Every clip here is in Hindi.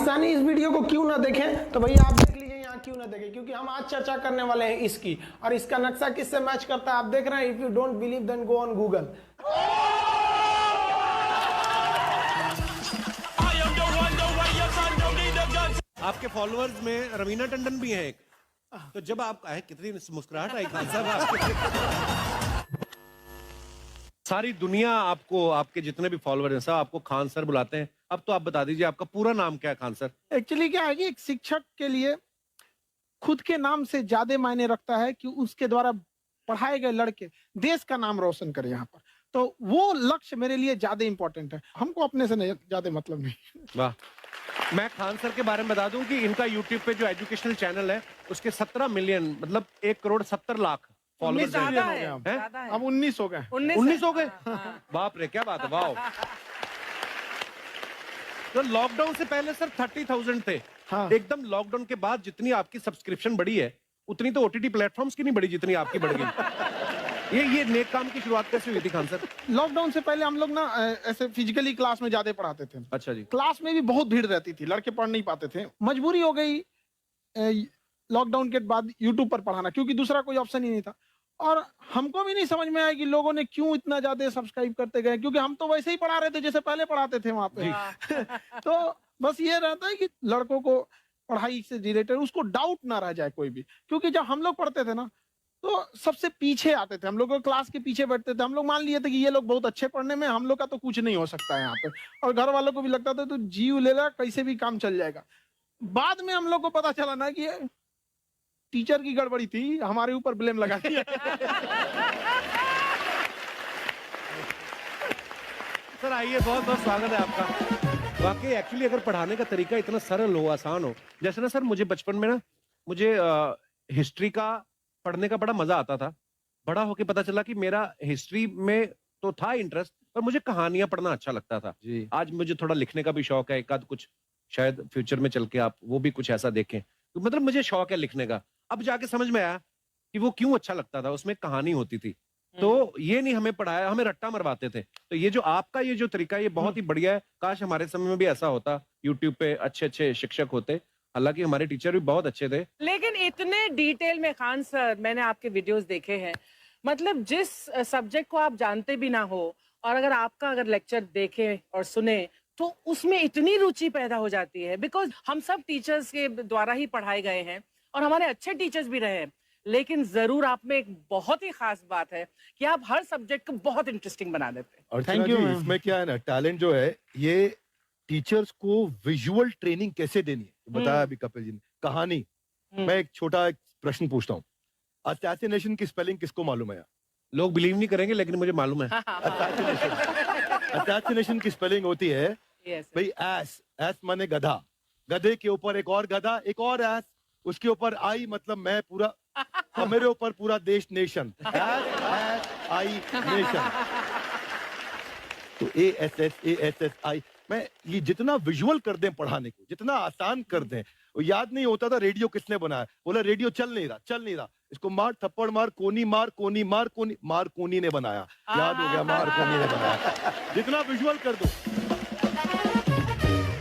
पाकिस्तानी इस वीडियो को क्यों ना देखें, तो भैया आप देख लीजिए यहाँ क्यों ना देखें, क्योंकि हम आज चर्चा करने वाले हैं इसकी, और इसका नक्शा किससे मैच करता है आप देख रहे हैं। If you don't believe then go on Google. आपके फॉलोअर्स में रवीना टंडन भी है एक, तो जब आप आए कितनी मुस्कुराहट आई खान साहब आपके। सारी दुनिया आपको, आपके जितने भी फॉलोअर हैं सब आपको खान सर बुलाते हैं। अब तो आप बता दीजिए आपका पूरा नाम क्या है खान सर? एक्चुअली क्या है कि एक शिक्षक के लिए खुद के नाम से ज्यादा मायने रखता है कि उसके द्वारा पढ़ाए गए लड़के देश का नाम रोशन करें यहाँ पर, तो वो लक्ष्य मेरे लिए ज्यादा इंपॉर्टेंट है। हमको अपने से नहीं ज्यादा मतलब नहीं। वाह। मैं खान सर के बारे में बता दूं कि इनका यूट्यूब पे जो एजुकेशनल चैनल है उसके 17 मिलियन मतलब 1,70,00,000 फॉलोअर्स ज्यादा हैं। है, हैं? अब 19 हो गए। 19 हो गए? बाप रे, क्या बात है, वाह। तो लॉकडाउन से पहले सर 30,000 थे। हाँ। एकदम लॉकडाउन के बाद जितनी आपकी सब्सक्रिप्शन बढ़ी है उतनी तो ओटीटी प्लेटफॉर्म्स की नहीं बढ़ी जितनी आपकी बढ़ गई। ये नेक काम की शुरुआत कैसे हुई थी खान सर? लॉकडाउन से पहले हम लोग ना ऐसे फिजिकली क्लास में ज्यादा पढ़ाते थे। अच्छा जी। क्लास में भी बहुत भीड़ रहती थी, लड़के पढ़ नहीं पाते थे। मजबूरी हो गई लॉकडाउन के बाद यूट्यूब पर पढ़ाना, क्योंकि दूसरा कोई ऑप्शन ही नहीं था। और हमको भी नहीं समझ में आया कि लोगों ने क्यों इतना ज्यादा सब्सक्राइब करते गए, क्योंकि हम तो वैसे ही पढ़ा रहे थे जैसे पहले पढ़ाते थे वहां पे। तो बस ये रहता है कि लड़कों को पढ़ाई से रिलेटेड उसको डाउट ना रह जाए कोई भी, क्योंकि जब हम लोग पढ़ते थे ना तो सबसे पीछे आते थे, हम लोग क्लास के पीछे बैठते थे। हम लोग मान लिए थे कि ये लोग बहुत अच्छे पढ़ने में, हम लोग का तो कुछ नहीं हो सकता है यहाँ पे, और घर वालों को भी लगता था तो जीव ले ला, कैसे भी काम चल जाएगा। बाद में हम लोग को पता चला ना कि टीचर की गड़बड़ी थी, हमारे ऊपर ब्लेम लगा दिया। सर आइए, बहुत बहुत स्वागत है आपका। वाकई एक्चुअली अगर पढ़ाने का तरीका इतना सरल हो, आसान हो, जैसे ना सर मुझे बचपन में ना मुझे हिस्ट्री का पढ़ने का बड़ा मजा आता था। बड़ा होके पता चला कि मेरा हिस्ट्री में तो था इंटरेस्ट, पर मुझे कहानियां पढ़ना अच्छा लगता था जी। आज मुझे थोड़ा लिखने का भी शौक है, एक आध कुछ शायद फ्यूचर में चल के आप वो भी कुछ ऐसा देखें, तो मतलब मुझे शौक है लिखने का। अब जाके समझ में आया कि वो क्यों अच्छा लगता था, उसमें कहानी होती थी। तो ये नहीं हमें पढ़ाया, हमें रट्टा मरवाते थे। तो ये जो आपका ये जो तरीका है ये बहुत ही बढ़िया है। काश हमारे समय में भी ऐसा होता, यूट्यूब पे अच्छे अच्छे शिक्षक होते। हालांकि हमारे टीचर भी बहुत अच्छे थे, लेकिन इतने डिटेल में खान सर मैंने आपके वीडियोस देखे हैं, मतलब जिस सब्जेक्ट को आप जानते भी ना हो और अगर लेक्चर देखें और सुने तो उसमें इतनी रुचि पैदा हो जाती है। बिकॉज हम सब टीचर्स के द्वारा ही पढ़ाए गए हैं और हमारे अच्छे टीचर्स भी रहे हैं, लेकिन जरूर आप में एक बहुत ही खास बात है कि आप हर सब्जेक्ट को बहुत इंटरेस्टिंग बना देते हैं। और थैंक यू। इसमें क्या है ना, टैलेंट जो है ये टीचर्स को विजुअल ट्रेनिंग कैसे देनी है बताया अभी कपिल जी ने। कहानी, मैं एक छोटा प्रश्न पूछता हूँ, असैसिनेशन की स्पेलिंग किसको मालूम है? लोग बिलीव नहीं करेंगे लेकिन मुझे मालूम है। असैसिनेशन की स्पेलिंग होती है भाई एस माने गधा, गधे के ऊपर एक और गधा, एक और एस, उसके ऊपर आई मतलब मैं पूरा, और मेरे ऊपर पूरा देश नेशन, एस आई नेशन। तो ASSASSI मैं ये जितना विजुअल कर दें पढ़ाने को, जितना आसान कर दें। वो याद नहीं होता था रेडियो किसने बनाया, बोला रेडियो चल नहीं रहा, इसको मार थप्पड़ मार, कोनी मार, कोनी मार, कोनी मार, कोनी ने बनाया, याद हो गया, मार कोनी ने बनाया। जितना विजुअल कर दो।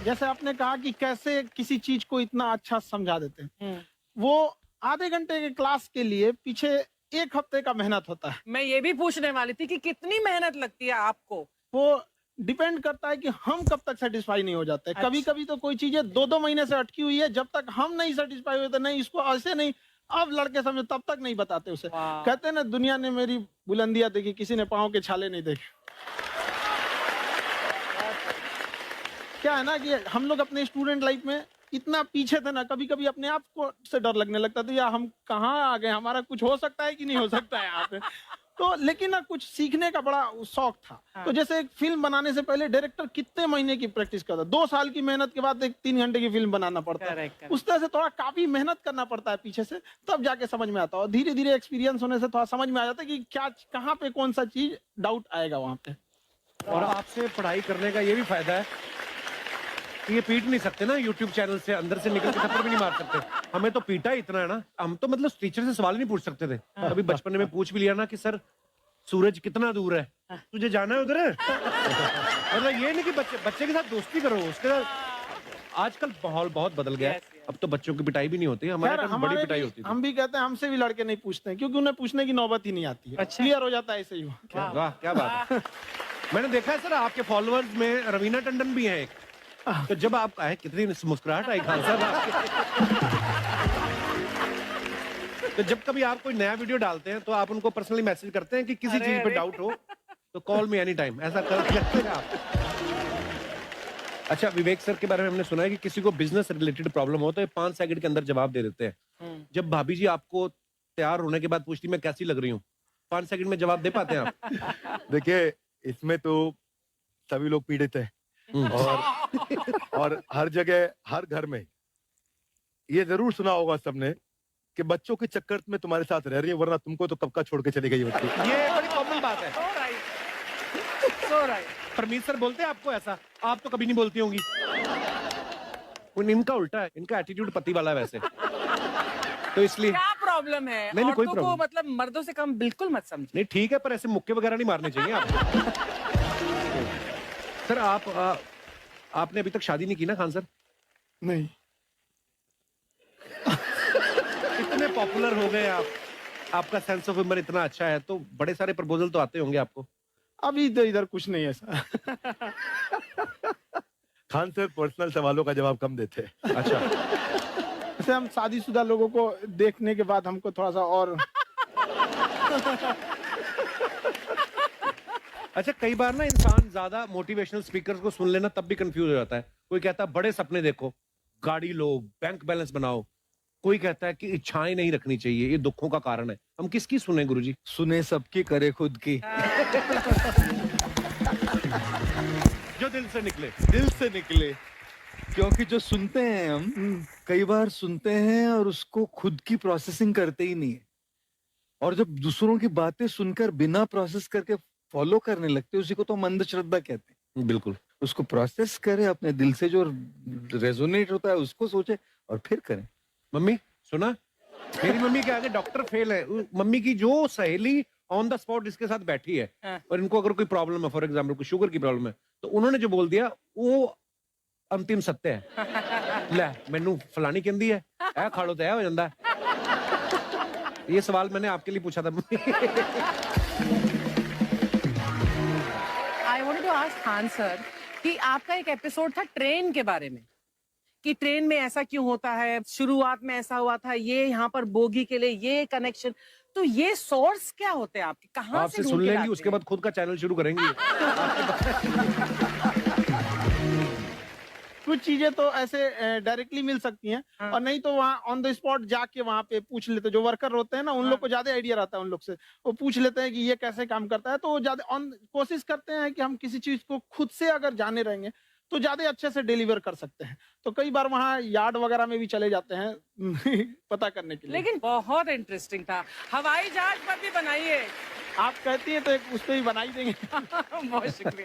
जैसे आपने कहा कि कैसे किसी चीज को इतना अच्छा समझा देते हैं, वो आधे घंटे के क्लास के लिए पीछे 1 हफ्ते का मेहनत होता है। मैं ये भी पूछने वाली थी कि कितनी मेहनत लगती है आपको। वो डिपेंड करता है कि हम कब तक सेटिस्फाई नहीं हो जाते। अच्छा। कभी कभी तो कोई चीजें 2-2 महीने से अटकी हुई है, जब तक हम नहीं सेटिस्फाई होते, नहीं इसको ऐसे नहीं, अब लड़के समझ तब तक नहीं बताते उसे। कहते हैं ना, दुनिया ने मेरी बुलंदियां देखी, किसी ने पाँव के छाले नहीं देखे। क्या है ना कि हम लोग अपने स्टूडेंट लाइफ में इतना पीछे थे ना, कभी कभी अपने आप को से डर लगने लगता था, या हम कहाँ आ गए, हमारा कुछ हो सकता है कि नहीं हो सकता है यहाँ पे। तो लेकिन ना कुछ सीखने का बड़ा शौक था। तो जैसे एक फिल्म बनाने से पहले डायरेक्टर कितने महीने की प्रैक्टिस करता है, 2 साल की मेहनत के बाद एक 3 घंटे की फिल्म बनाना पड़ता है। उस तरह से थोड़ा काफी मेहनत करना पड़ता है पीछे से, तब जाके समझ में आता है। और धीरे धीरे एक्सपीरियंस होने से थोड़ा समझ में आ जाता है कि क्या, कहाँ पे कौन सा चीज डाउट आएगा वहां पे। और आपसे पढ़ाई करने का ये भी फायदा है कि ये पीट नहीं सकते ना यूट्यूब चैनल से, अंदर से निकल के थप्पड़ भी नहीं मार सकते। हमें तो पीटा इतना है ना, हम तो मतलब टीचर से सवाल नहीं पूछ सकते थे। कभी बचपन में पूछ भी लिया ना कि सर सूरज कितना दूर है, तुझे जाना है उधर? मतलब ये नहीं कि बच्चे के साथ दोस्ती करो, उसके साथ आजकल माहौल बहुत बदल गया है। Yes, yes. अब तो बच्चों की पिटाई भी नहीं होती है, हमारे खैर टाइम बड़ी हमारे पिटाई भी, होती थी। हम भी कहते हैं हमसे भी लड़के नहीं पूछते हैं क्योंकि उन्हें पूछने की नौबत ही नहीं आती है। अच्छा। क्लियर हो जाता है ऐसे ही। वाह क्या बात है। मैंने देखा है सर आपके फॉलोअर्स में रवीना टंडन भी है एक। तो जब आप आए कितनी मुस्कुराहट आई खान साहब आपके। तो जब कभी आप कोई नया वीडियो डालते हैं तो आप उनको पर्सनली मैसेज करते हैं कि किसी अरे, चीज पे अरे। डाउट हो तो कॉल मी एनी टाइम, ऐसा करते हैं आप? अच्छा, विवेक सर के बारे में हमने सुना है कि किसी को बिजनेस रिलेटेड प्रॉब्लम हो तो ये 5 सेकंड के अंदर जवाब दे देते हैं। जब भाभी जी आपको तैयार होने के बाद पूछती मैं कैसी लग रही हूँ, 5 सेकंड में जवाब दे पाते हैं आप? देखिए इसमें तो सभी लोग पीड़ित हैं और हर जगह हर घर में ये जरूर सुना होगा सबने कि बच्चों के चक्कर में तुम्हारे साथ रह रही है वरना तुमको तो कब का छोड़ के चली गई होती। ये बड़ी कॉमन बात है। So right. So right. Parmeet sir बोलते हैं आपको ऐसा? आप तो कभी नहीं बोलती होंगी। इनका उल्टा है, इनका एटीट्यूड पति वाला है वैसे, तो इसलिए। क्या प्रॉब्लम है? नहीं, कोई औरतों को problem। मतलब मर्दों से कम बिल्कुल मत समझिए। नहीं ठीक है, पर ऐसे मुक्के वगैरह नहीं मारने चाहिए आपको। सर आपने अभी तक शादी नहीं की ना खान सर? नहीं, इतने पॉपुलर हो गए आप, आपका सेंस ऑफ ह्यूमर इतना अच्छा है तो बड़े सारे प्रपोजल तो आते होंगे आपको। अभी तो इधर कुछ नहीं है ऐसा। खान सर पर्सनल सवालों का जवाब कम देते हैं। अच्छा, जैसे हम शादीशुदा लोगों को देखने के बाद हमको थोड़ा सा और अच्छा कई बार ना इंसान ज्यादा मोटिवेशनल स्पीकर्स को सुन लेना तब भी कंफ्यूज हो जाता है। कोई कहता है बड़े सपने देखो, गाड़ी लो, बैंक बैलेंस बनाओ। कोई कहता है कि इच्छाएं नहीं रखनी चाहिए, ये दुखों का कारण है। हम किसकी सुने गुरुजी? सुने सबकी करे खुद की। जो दिल से निकले। दिल से निकले, क्योंकि जो सुनते हैं हम कई बार सुनते हैं और उसको खुद की प्रोसेसिंग करते ही नहीं है, और जब दूसरों की बातें सुनकर बिना प्रोसेस करके फॉलो करने लगते हैं उसी को तो हम अंधश्रद्धा कहते हैं। बिल्कुल। उसको प्रोसेस करे, अपने दिल से जो रेजोनेट होता है उसको सोचे और फिर करें। मम्मी सुना, मेरी मम्मी के आगे डॉक्टर फेल है। मम्मी की जो सहेली ऑन द स्पॉट इसके साथ बैठी है हाँ। और इनको अगर कोई प्रॉब्लम है, फॉर एग्जाम्पल कोई शुगर की प्रॉब्लम है, तो उन्होंने जो बोल दिया वो अंतिम सत्य है। ले मैनू फलानी कहती है ऐ खाड़ो तो ऐ हो जाता है। ये सवाल मैंने आपके लिए पूछा था। I wanted to ask Khan sir कि आपका एक एपिसोड था ट्रेन के बारे में, कि ट्रेन में ऐसा क्यों होता है, शुरुआत में ऐसा हुआ था, ये यहाँ पर बोगी के लिए ये कनेक्शन, तो ये सोर्स क्या होते हैं आपके, कहाँ से आपसे ढूंढ सुन के लेंगी लाते उसके हैं? बाद खुद का चैनल शुरू करेंगी। कुछ चीजें तो ऐसे डायरेक्टली मिल सकती हैं हाँ। और नहीं तो वहाँ ऑन द स्पॉट जाके वहाँ पे पूछ लेते, जो वर्कर होते हैं ना उन हाँ। लोग को ज्यादा आइडिया रहता है उन लोग से, वो पूछ लेते हैं कि ये कैसे काम करता है, तो वो ज्यादा ऑन कोशिश करते हैं कि हम किसी चीज को खुद से अगर जाने रहेंगे तो ज्यादा अच्छे से डिलीवर कर सकते हैं। तो कई बार वहाँ यार्ड वगैरह में भी चले जाते हैं पता करने के लिए। लेकिन बहुत इंटरेस्टिंग था। हवाई जहाज पर भी बनाइए। आप कहती हैं तो एक उस पर भी बना ही देंगे। बहुत शुक्रिया।